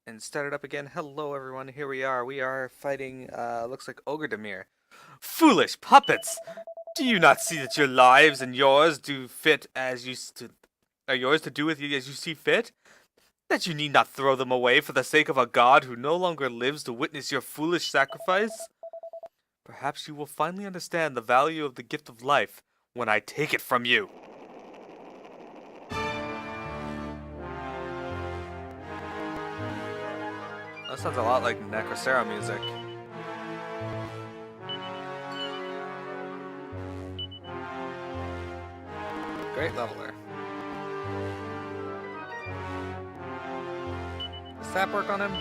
And start it up again. Hello, everyone. Here we are. We are fighting, looks like Ogre Demir. Foolish puppets! Do you not see that your lives and yours do fit as you are yours to do with you as you see fit? That you need not throw them away for the sake of a god who no longer lives to witness your foolish sacrifice? Perhaps you will finally understand the value of the gift of life when I take it from you. That sounds a lot like Necrocera music. Great leveler. Does that work on him?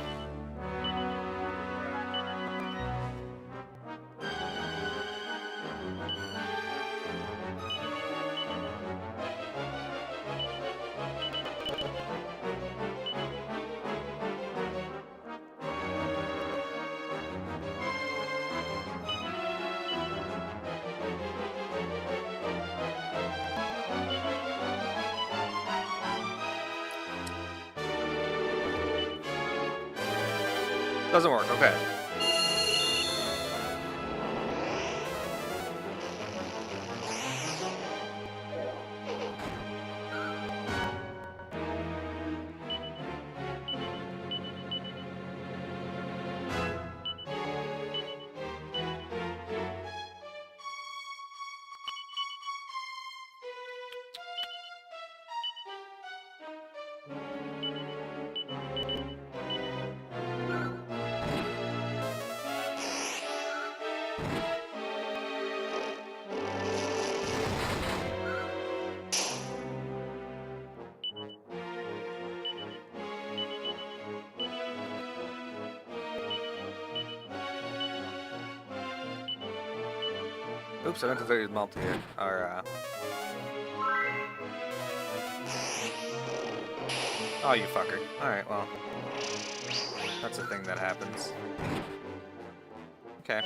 Doesn't work, okay. Oops, I meant to use multi here. Oh, you fucker. Alright, well. That's a thing that happens. Okay.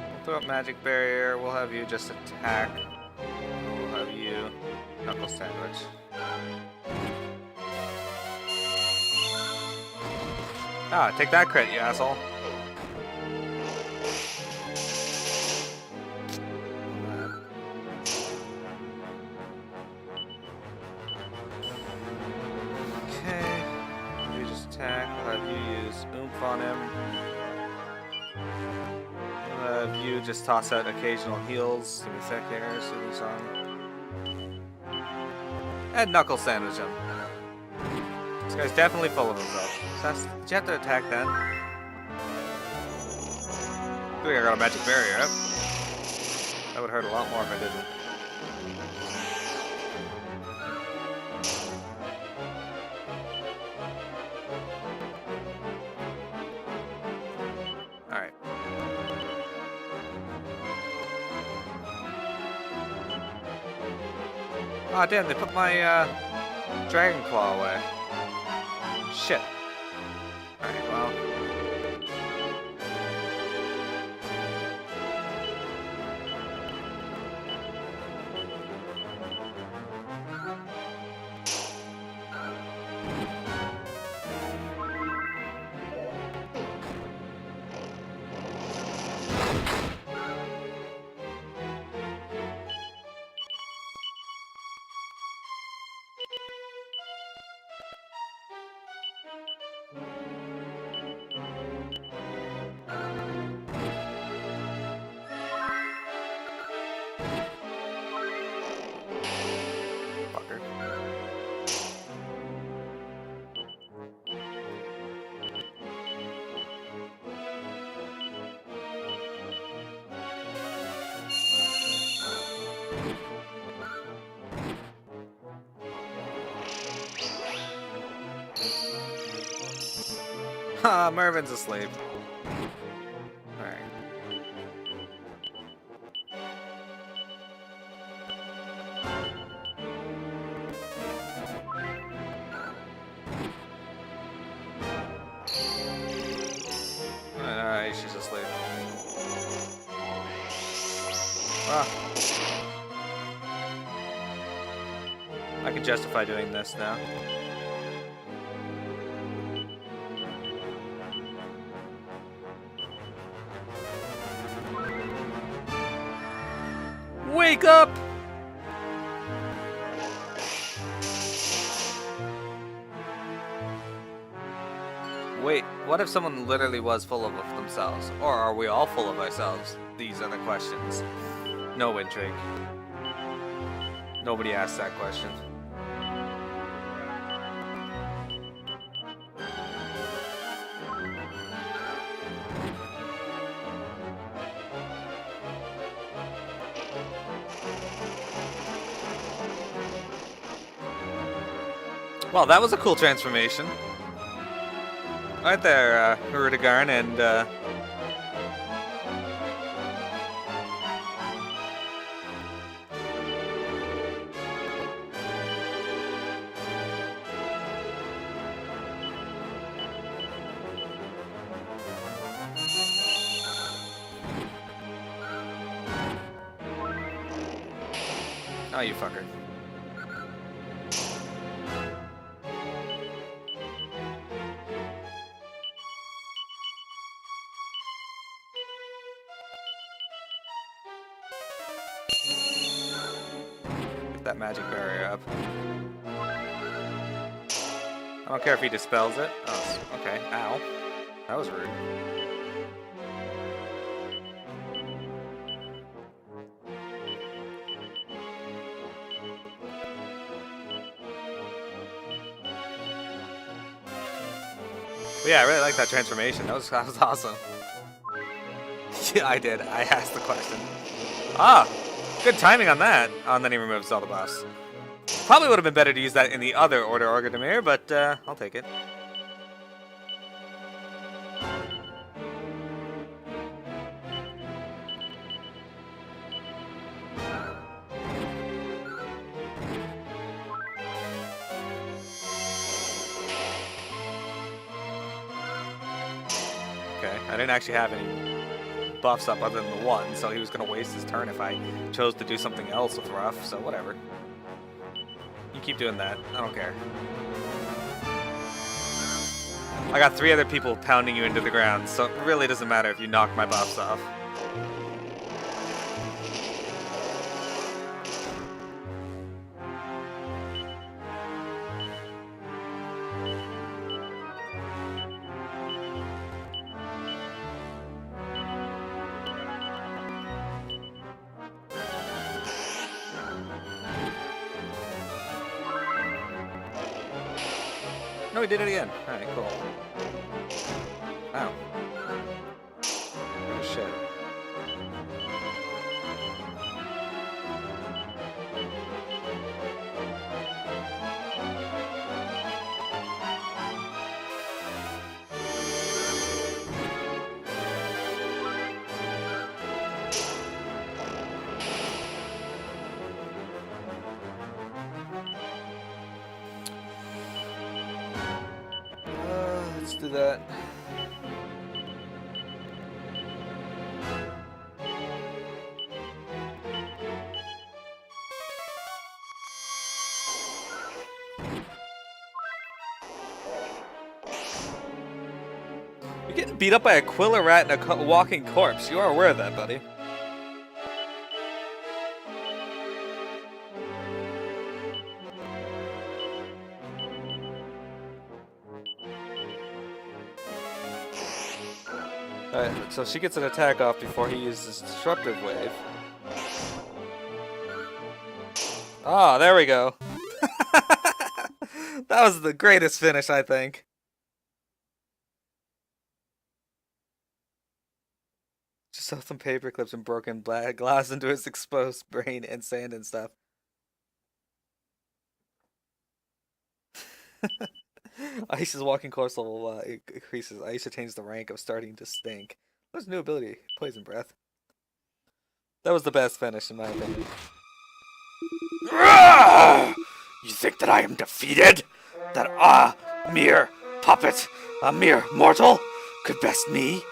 We'll throw up magic barrier. We'll have you just attack. We'll have you knuckle sandwich. Ah, take that crit, you asshole. Okay. You just attack. We'll have you use oomph on him. We'll have you just toss out occasional heals. Give me a sec here. Soothing song. And knuckle sandwich him. This guy's definitely full of himself. Did you have to attack then? I think I got a magic barrier up. That would hurt a lot more if I didn't. Alright. Aw, damn, they put my, Dragon Claw away. Shit. Alright, well. Ha, Mervin's asleep. Alright. Alright, she's asleep. Ah. I can justify doing this now. Wake up! Wait, what if someone literally was full of themselves? Or are we all full of ourselves? These are the questions. No intrigue. Nobody asked that question. Well, that was a cool transformation. Right there, Rudigarn and, oh, you fucker. Get that magic barrier up. I don't care if he dispels it. Oh, okay. Ow. That was rude. But yeah, I really like that transformation. That was awesome. Yeah, I did. I asked the question. Ah, good timing on that. Oh, and then he removes all the buffs. Probably would have been better to use that in the other Order Orgadamir, but I'll take it. Okay, I didn't actually have any buffs up other than the one, so he was going to waste his turn if I chose to do something else with Rough, so whatever. You keep doing that. I don't care. I got 3 other people pounding you into the ground, so it really doesn't matter if you knock my buffs off. No, he did it again. Alright, cool. Wow. Oh, shit. Let's do that. You're getting beat up by a Quilla rat and a walking corpse. You are aware of that, buddy. Alright, so she gets an attack off before he uses Disruptive Wave. Ah, there we go. That was the greatest finish, I think. Just saw some paper clips and broken glass into his exposed brain and sand and stuff. Aisha's walking course level increases. Aisha changed the rank of starting to stink. What's new ability? Poison Breath. That was the best finish in my opinion. You think that I am defeated? That a mere puppet, a mere mortal, could best me?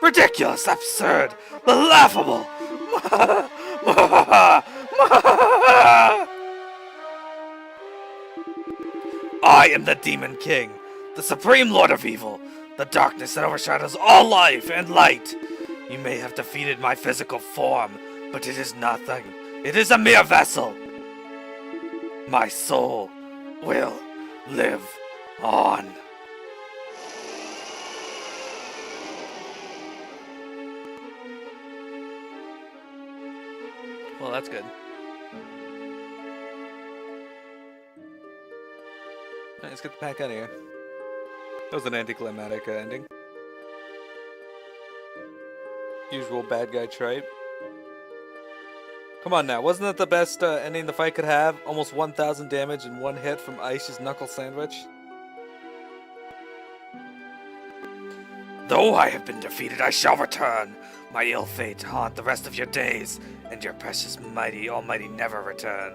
Ridiculous, absurd, laughable. I am the Demon King, the Supreme Lord of Evil, the darkness that overshadows all life and light. You may have defeated my physical form, but it is nothing. It is a mere vessel. My soul will live on. Well, that's good. Alright, let's get the pack out of here. That was an anticlimactic ending. Usual bad guy tripe. Come on now, wasn't that the best ending the fight could have? Almost 1,000 damage in one hit from Aisha's knuckle sandwich. Though I have been defeated, I shall return. My ill fate haunt the rest of your days, and your precious mighty almighty never return.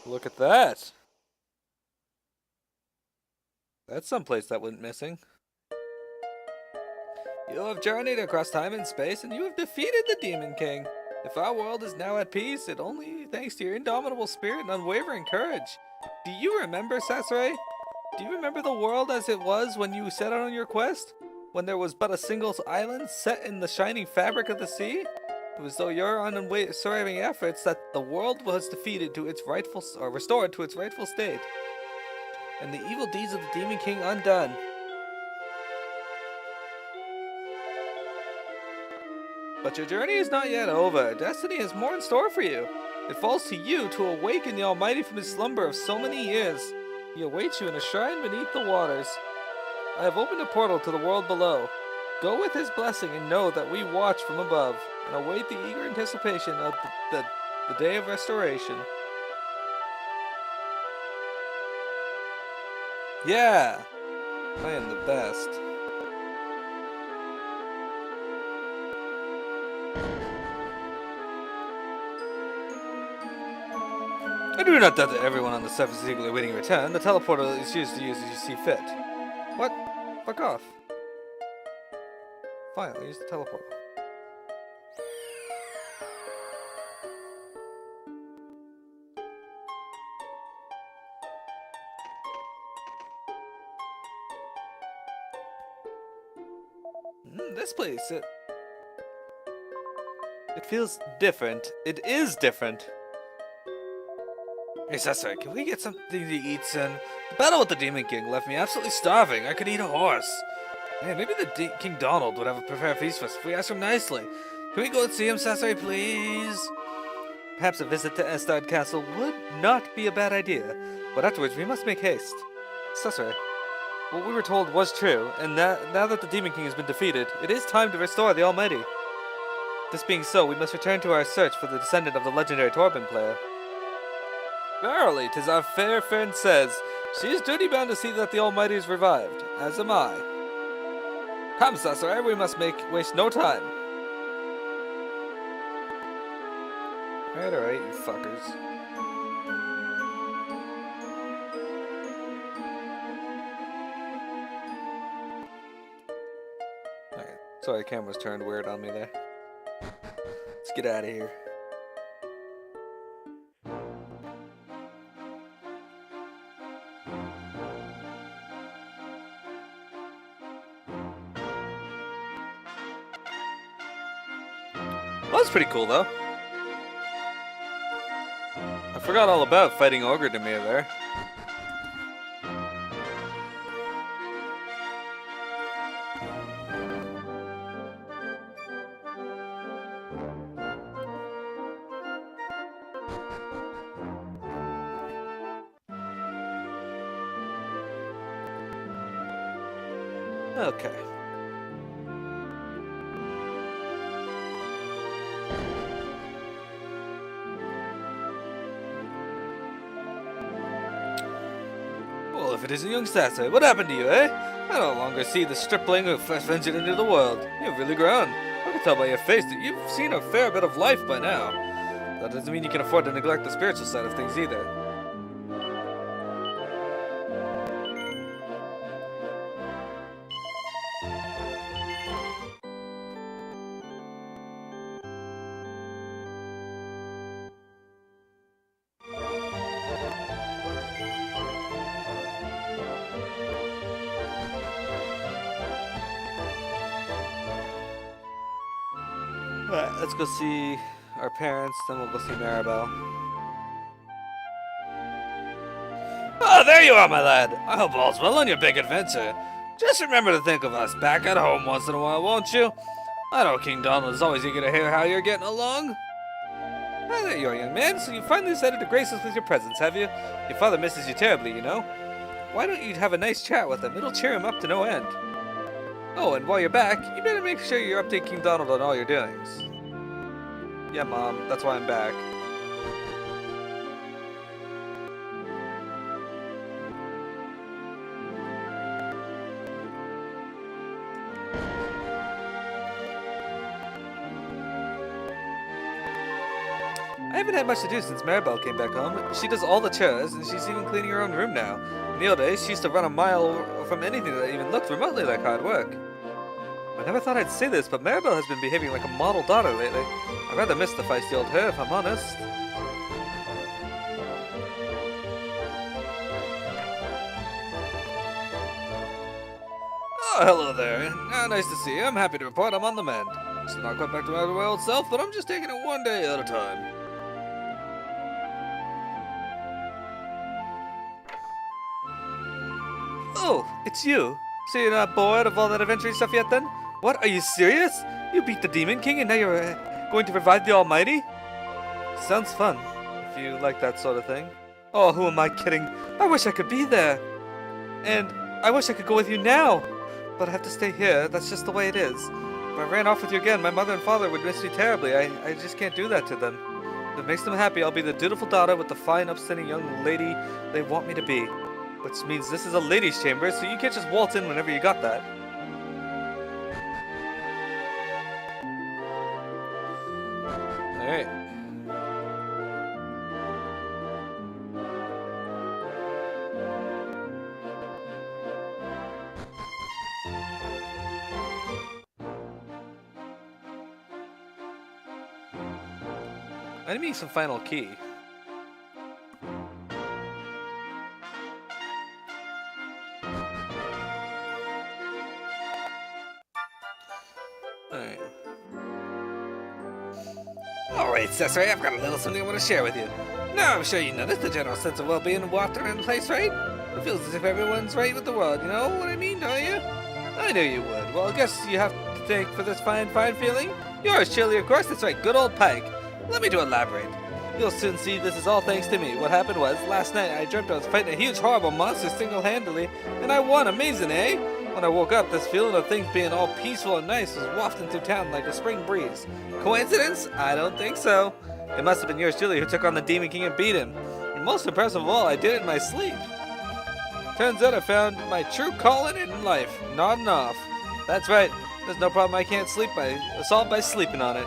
Look at that. That's someplace that went missing. You have journeyed across time and space, and you have defeated the Demon King. If our world is now at peace, it only thanks to your indomitable spirit and unwavering courage. Do you remember, Sasori? Do you remember the world as it was when you set out on your quest? When there was but a single island set in the shining fabric of the sea? It was though your unswerving efforts that the world was defeated to its rightful, or restored to its rightful state, and the evil deeds of the Demon King undone. But your journey is not yet over. Destiny has more in store for you. It falls to you to awaken the Almighty from his slumber of so many years. He awaits you in a shrine beneath the waters. I have opened a portal to the world below. Go with his blessing and know that we watch from above and await the eager anticipation of the day of restoration. Yeah, I am the best. I do not doubt that everyone on the surface is eagerly awaiting your return. The teleporter is used to use as you see fit. What? Fuck off. Fine, I'll use the teleporter. This place, it feels different. It is different. Hey, Sasori, can we get something to eat soon? The battle with the Demon King left me absolutely starving. I could eat a horse. Hey, maybe the King Donald would have a prepared feast for us if we ask him nicely. Can we go and see him, Sasori, please? Perhaps a visit to Estad Castle would not be a bad idea, but afterwards we must make haste. Sasori, what we were told was true, and now that the Demon King has been defeated, it is time to restore the Almighty. This being so, we must return to our search for the descendant of the legendary Torban player. Verily, 'tis our fair friend says, she is duty-bound to see that the Almighty is revived, as am I. Come, Sasori, we must waste no time. Alright, you fuckers. Alright, sorry the camera's turned weird on me there. Let's get out of here. Well, that's pretty cool, though. I forgot all about fighting Ogre Demir there. Okay. Well, if it isn't young Sasori, what happened to you, eh? I no longer see the stripling who first ventured into the world. You've really grown. I can tell by your face that you've seen a fair bit of life by now. That doesn't mean you can afford to neglect the spiritual side of things either. Alright, let's go see our parents, then we'll go see Maribel. Ah, there you are, my lad. I hope all's well on your big adventure. Just remember to think of us back at home once in a while, won't you? I know King Donald is always eager to hear how you're getting along. Ah, there you are, young man. So you finally decided to grace us with your presence, have you? Your father misses you terribly, you know. Why don't you have a nice chat with him? It'll cheer him up to no end. Oh, and while you're back, you better make sure you update King Donald on all your doings. Yeah, Mom, that's why I'm back. I haven't had much to do since Maribel came back home. She does all the chores, and she's even cleaning her own room now. In the old days, she used to run a mile from anything that even looked remotely like hard work. I never thought I'd say this, but Maribel has been behaving like a model daughter lately. I rather miss the feisty old her, if I'm honest. Oh, hello there. Nice to see you. I'm happy to report I'm on the mend. Still not quite back to my old self, but I'm just taking it one day at a time. Oh, it's you. So you're not bored of all that adventure stuff yet then? What, are you serious? You beat the Demon King and now you're going to revive the Almighty? Sounds fun, if you like that sort of thing. Oh, who am I kidding? I wish I could be there. And I wish I could go with you now. But I have to stay here, that's just the way it is. If I ran off with you again, my mother and father would miss me terribly. I just can't do that to them. If it makes them happy, I'll be the dutiful daughter with the fine, upstanding young lady they want me to be. Which means this is a ladies' chamber, so you can't just waltz in whenever you got that. Alright. I need some final key. Alright, Cesare, I've got a little something I want to share with you. Now, I'm sure you noticed the general sense of well-being walked around the place, right? It feels as if everyone's right with the world, you know what I mean, don't you? I knew you would. Well, I guess you have to thank for this fine feeling. Yours, Chili, of course, that's right, good old Pike. Let me to elaborate. You'll soon see this is all thanks to me. What happened was, last night I dreamt I was fighting a huge, horrible monster single-handedly, and I won. Amazing, eh? When I woke up, this feeling of things being all peaceful and nice was wafting through town like a spring breeze. Coincidence? I don't think so. It must have been yours, Julie, who took on the Demon King and beat him. And most impressive of all, I did it in my sleep. Turns out I found my true calling in life, nodding off. That's right. There's no problem I can't solve by sleeping on it.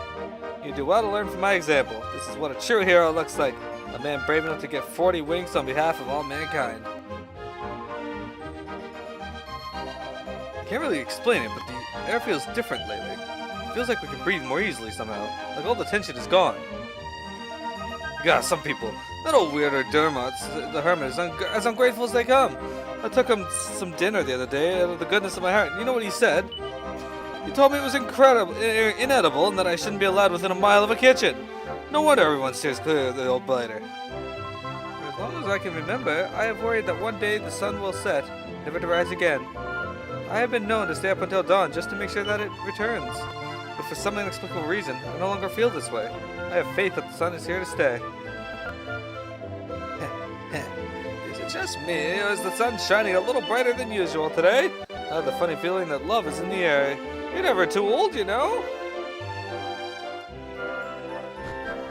You do well to learn from my example. This is what a true hero looks like. A man brave enough to get 40 winks on behalf of all mankind. Can't really explain it, but the air feels different lately. It feels like we can breathe more easily somehow. Like all the tension is gone. God, some people. That old weirdo Dermot, the hermit, is as ungrateful as they come. I took him some dinner the other day out of the goodness of my heart. You know what he said? He told me it was inedible, and that I shouldn't be allowed within a mile of a kitchen. No wonder everyone steers clear of the old blighter. For as long as I can remember, I have worried that one day the sun will set, never to rise again. I have been known to stay up until dawn just to make sure that it returns. But for some inexplicable reason, I no longer feel this way. I have faith that the sun is here to stay. Is it just me, or is the sun shining a little brighter than usual today? I have the funny feeling that love is in the air. You're never too old, you know?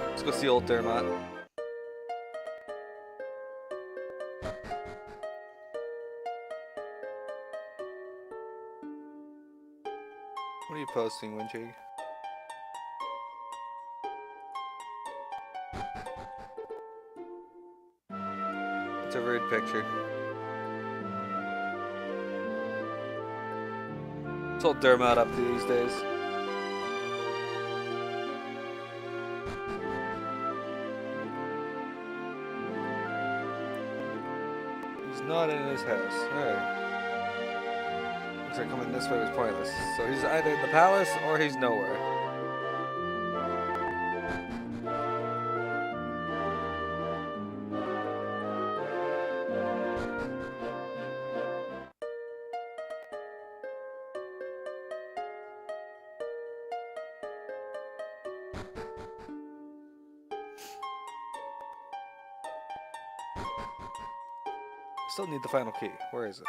Let's go see old Dermot. What are you posting, Wintrig? It's a rude picture. It's old Dermot up to these days. He's not in his house. Alright. Looks like coming this way was pointless. So he's either in the palace or he's nowhere. still need the final key. Where is it?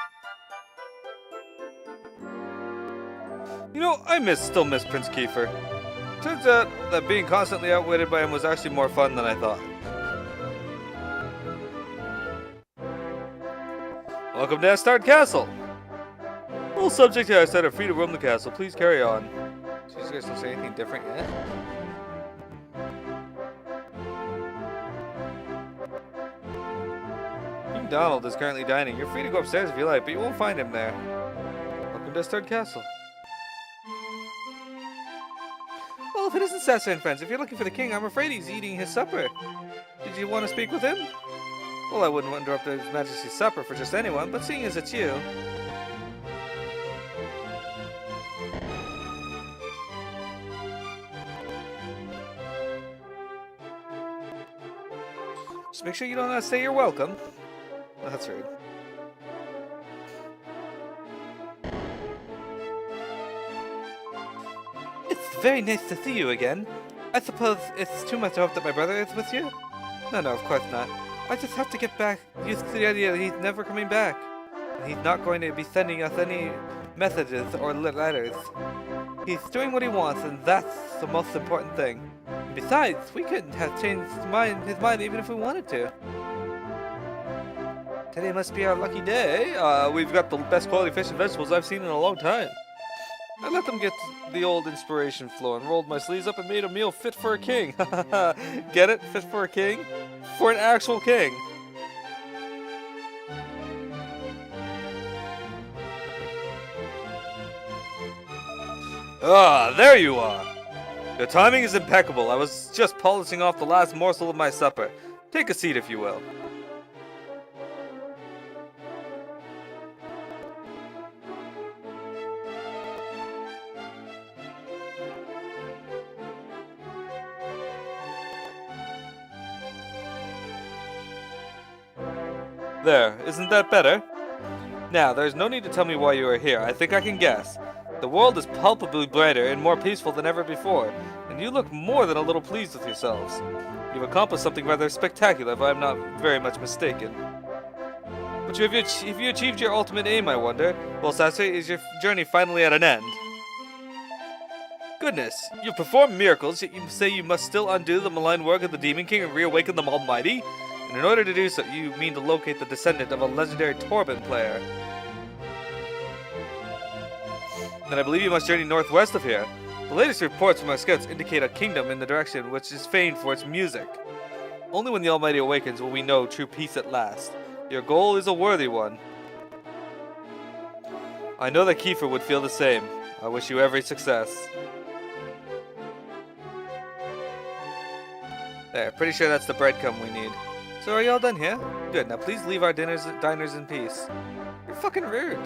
You know, still miss Prince Kiefer. Turns out that being constantly outwitted by him was actually more fun than I thought. Welcome to Astard Castle! All subjects here are free to roam the castle. Please carry on. Jeez, you guys don't say anything different yet? King Donald is currently dining. You're free to go upstairs if you like, but you won't find him there. Welcome to Astard Castle. Well, if it isn't Sasser friends, if you're looking for the king, I'm afraid he's eating his supper. Did you want to speak with him? Well, I wouldn't interrupt His Majesty's supper for just anyone, but seeing as it's you... Just make sure you don't say you're welcome. Well, that's rude. It's very nice to see you again. I suppose it's too much to hope that my brother is with you? No, of course not. I just have to get back used to the idea that he's never coming back. And he's not going to be sending us any messages or letters. He's doing what he wants, and that's the most important thing. And besides, we couldn't have changed his mind even if we wanted to. Today must be our lucky day. We've got the best quality fish and vegetables I've seen in a long time. I let them get the old inspiration flowing, rolled my sleeves up and made a meal fit for a king. Get it? Fit for a king? For an actual king. Ah, there you are. Your timing is impeccable. I was just polishing off the last morsel of my supper. Take a seat if you will. There, isn't that better? Now, there's no need to tell me why you are here. I think I can guess. The world is palpably brighter and more peaceful than ever before, and you look more than a little pleased with yourselves. You've accomplished something rather spectacular, if I'm not very much mistaken. But have you achieved your ultimate aim, I wonder? Well, Sasser, is your journey finally at an end? Goodness, you've performed miracles, yet you say you must still undo the malign work of the Demon King and reawaken the Almighty? And in order to do so, you mean to locate the descendant of a legendary Torban player. Then I believe you must journey northwest of here. The latest reports from our scouts indicate a kingdom in the direction which is famed for its music. Only when the Almighty awakens will we know true peace at last. Your goal is a worthy one. I know that Kiefer would feel the same. I wish you every success. There, pretty sure that's the breadcrumb we need. So are you all done here? Good, now please leave our diners in peace. You're fucking rude.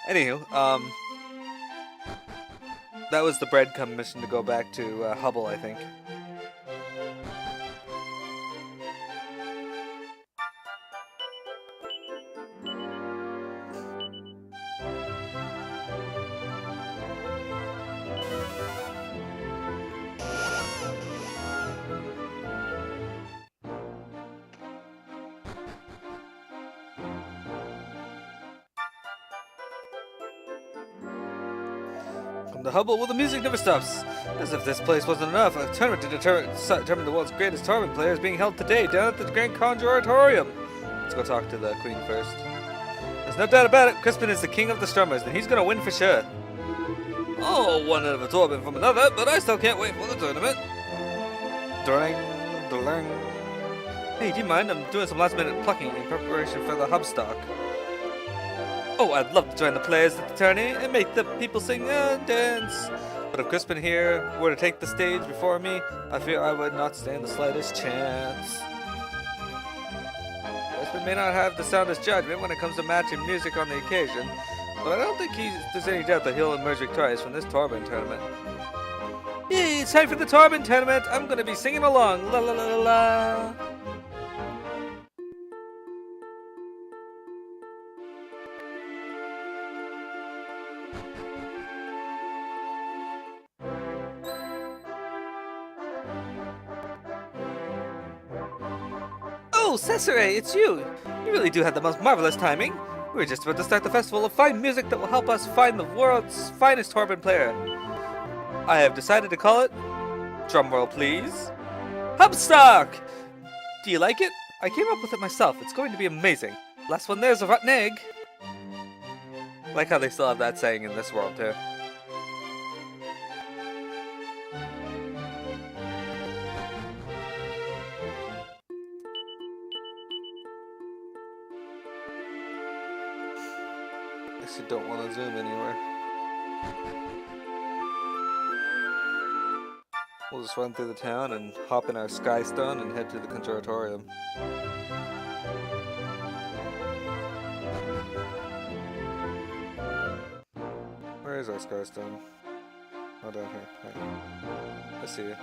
Anywho, that was the breadcrumb mission to go back to Hubble, I think. The Hubble, well, the music never stops. As if this place wasn't enough, a tournament to determine the world's greatest Torban player is being held today down at the Grand Conjuratorium. Let's go talk to the Queen first. There's no doubt about it, Crispin is the king of the strummers, and he's gonna win for sure. Oh, one of a Torban from another, but I still can't wait for the tournament. Dring, dling. Hey, do you mind? I'm doing some last-minute plucking in preparation for the Hubbstock. Oh, I'd love to join the players at the tourney and make the people sing and dance. But if Crispin here were to take the stage before me, I fear I would not stand the slightest chance. Crispin may not have the soundest judgment when it comes to matching music on the occasion, but I don't think there's any doubt that he'll emerge victorious from this Torban tournament. Yay, it's time for the Torban tournament! I'm gonna be singing along, la la la la la! Oh, Cesare, it's you! You really do have the most marvelous timing. We're just about to start the festival of fine music that will help us find the world's finest Torban player. I have decided to call it, drumroll please, Hubbstock! Do you like it? I came up with it myself. It's going to be amazing. Last one there's a rotten egg. Like how they still have that saying in this world too. I guess you don't want to zoom anywhere. We'll just run through the town and hop in our Skystone and head to the Conservatorium. Where is our Skystone? Oh, down here. Right. I see you.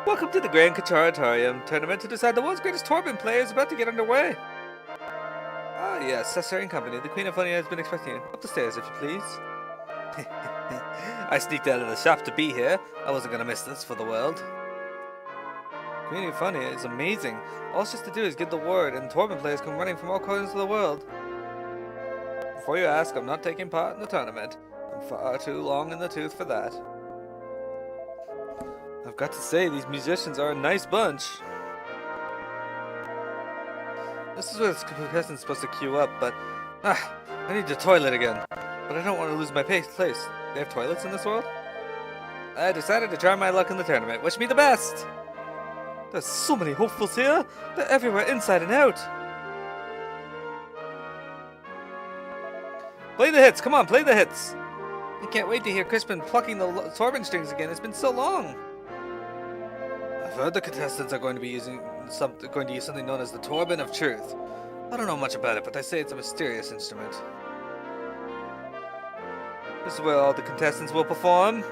Welcome to the Grand Conservatorium tournament to decide the world's greatest Torban player is about to get underway. Ah yes, Cesare and company. The Queen of Funny has been expecting you. Up the stairs, if you please. I sneaked out of the shop to be here. I wasn't gonna miss this for the world. Queen of Funny is amazing. All she has to do is give the word, and Torban players come running from all corners of the world. Before you ask, I'm not taking part in the tournament. I'm far too long in the tooth for that. I've got to say, these musicians are a nice bunch. This is where the contestant's supposed to queue up, but I need the toilet again. But I don't want to lose my place. They have toilets in this world? I decided to try my luck in the tournament. Wish me the best! There's so many hopefuls here. They're everywhere, inside and out. Play the hits. Come on, play the hits. I can't wait to hear Crispin plucking the Torban strings again. It's been so long. I've heard the contestants are going to use something known as the Torban of Truth. I don't know much about it, but they say it's a mysterious instrument. This is where all the contestants will perform.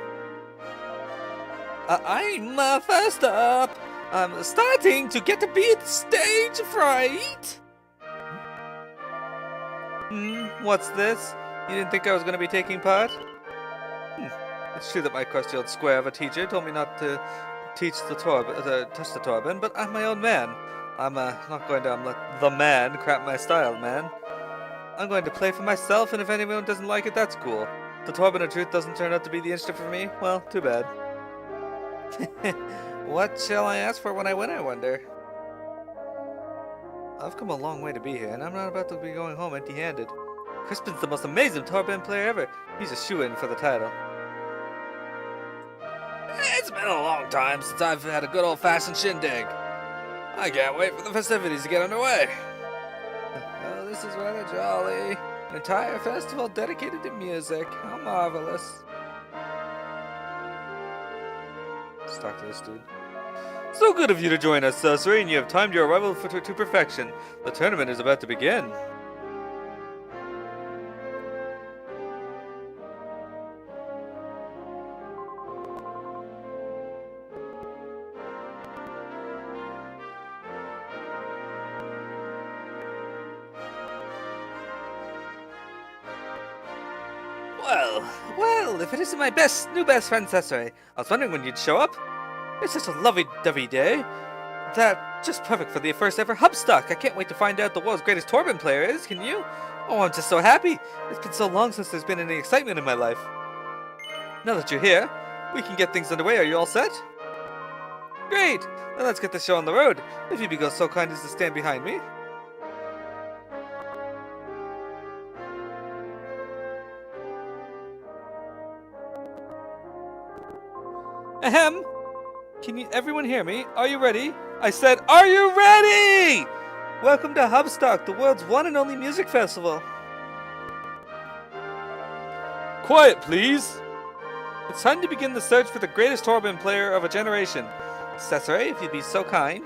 I'm first up. I'm starting to get a bit stage fright. What's this? You didn't think I was going to be taking part? It's true that my crusty old square of a teacher told me not to touch the Torban, but I'm my own man. I'm not going to let the man crap my style, man. I'm going to play for myself, and if anyone doesn't like it, that's cool. The Torban of Truth doesn't turn out to be the instrument for me? Well, too bad. What shall I ask for when I win, I wonder? I've come a long way to be here, and I'm not about to be going home empty-handed. Crispin's the most amazing Torban player ever. He's a shoo-in for the title. It's been a long time since I've had a good old-fashioned shindig. I can't wait for the festivities to get underway. Oh, this is rather jolly. An entire festival dedicated to music. How marvelous. Let's talk to this dude. So good of you to join us, Cesare, and you have timed your arrival to perfection. The tournament is about to begin. Well, if it isn't my new best friend Cesare. I was wondering when you'd show up. It's such a lovey-dovey day. That's just perfect for the first ever Hubbstock. I can't wait to find out the world's greatest Torban player is, can you? Oh, I'm just so happy. It's been so long since there's been any excitement in my life. Now that you're here, we can get things underway. Are you all set? Great! Then let's get the show on the road. If you'd be so kind as to stand behind me. Ahem! Can everyone hear me? Are you ready? I said, are you ready? Welcome to Hubbstock, the world's one and only music festival. Quiet, please! It's time to begin the search for the greatest Torban player of a generation. Cesare, if you'd be so kind.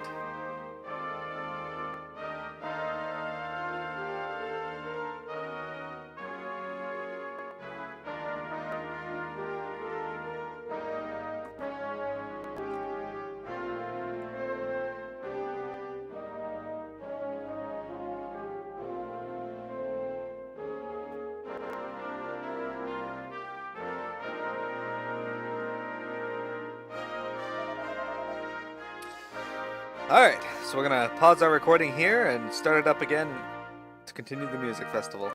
Alright, so we're gonna pause our recording here and start it up again to continue the music festival.